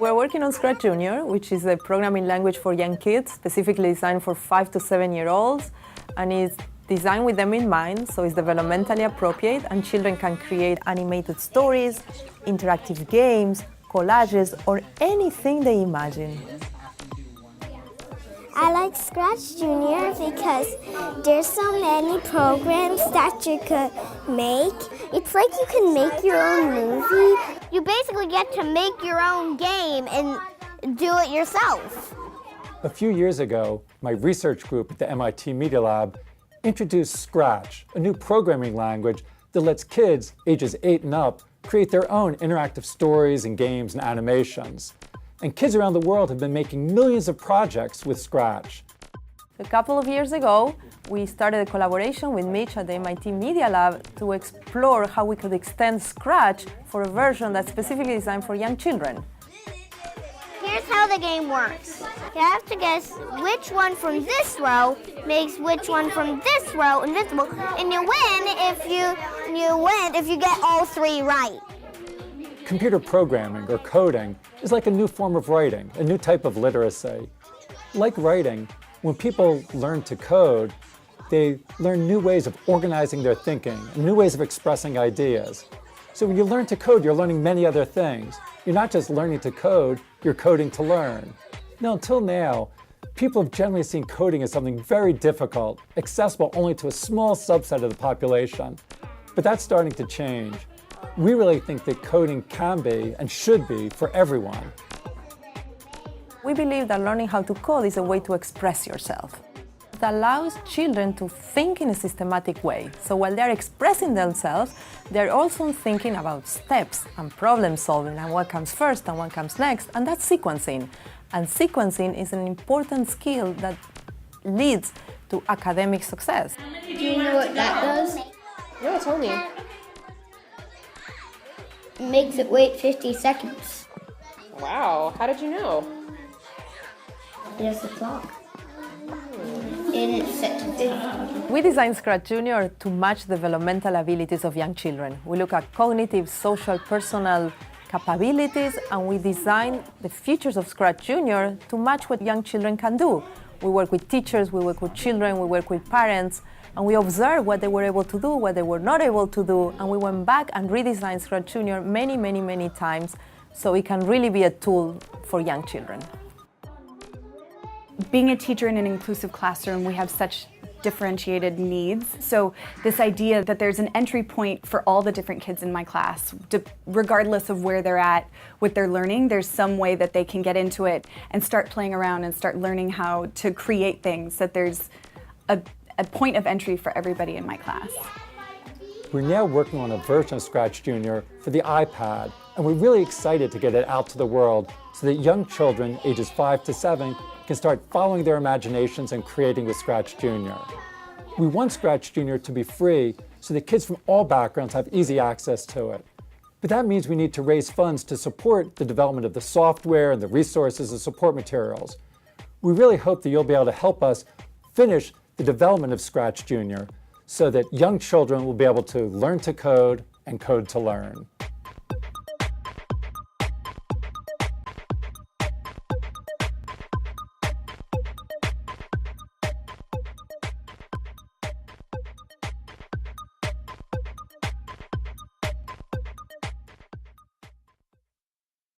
We're working on ScratchJr, which is a programming language for young kids, specifically designed for 5 to 7-year-olds, and is designed with them in mind, so it's developmentally appropriate, and children can create animated stories, interactive games, collages, or anything they imagine. I like ScratchJr because there's so many programs that you could make. It's like you can make your own movie. You basically get to make your own game and do it yourself. A few years ago, my research group at the MIT Media Lab introduced Scratch, a new programming language that lets kids ages 8 and up create their own interactive stories and games and animations. And kids around the world have been making millions of projects with Scratch. A couple of years ago, we started a collaboration with Mitch at the MIT Media Lab to explore how we could extend Scratch for a version that's specifically designed for young children. Here's how the game works. You have to guess which one from this row makes which one from this row and this row, and you win if you get all 3 right. Computer programming, or coding, is like a new form of writing, a new type of literacy. Like writing, when people learn to code, they learn new ways of organizing their thinking, and new ways of expressing ideas. So when you learn to code, you're learning many other things. You're not just learning to code, you're coding to learn. Now, until now, people have generally seen coding as something very difficult, accessible only to a small subset of the population. But that's starting to change. We really think that coding can be and should be for everyone. We believe that learning how to code is a way to express yourself. It allows children to think in a systematic way. So while they're expressing themselves, they're also thinking about steps and problem solving and what comes first and what comes next, and that's sequencing. And sequencing is an important skill that leads to academic success. Do you know what that does? No, tell me. It makes it wait 50 seconds. Wow, how did you know? There's the clock. And it's set to 50. We designed ScratchJr to match the developmental abilities of young children. We look at cognitive, social, personal capabilities, and we design the features of ScratchJr to match what young children can do. We work with teachers, we work with children, we work with parents, and we observe what they were able to do, what they were not able to do, and we went back and redesigned ScratchJr many times so it can really be a tool for young children. Being a teacher in an inclusive classroom, we have such differentiated needs. So this idea that there's an entry point for all the different kids in my class, regardless of where they're at with their learning, there's some way that they can get into it and start playing around and start learning how to create things, that there's a point of entry for everybody in my class. We're now working on a version of ScratchJr for the iPad, and we're really excited to get it out to the world so that young children ages 5 to 7 can start following their imaginations and creating with ScratchJr. We want ScratchJr to be free so that kids from all backgrounds have easy access to it. But that means we need to raise funds to support the development of the software and the resources and support materials. We really hope that you'll be able to help us finish the development of ScratchJr so that young children will be able to learn to code and code to learn.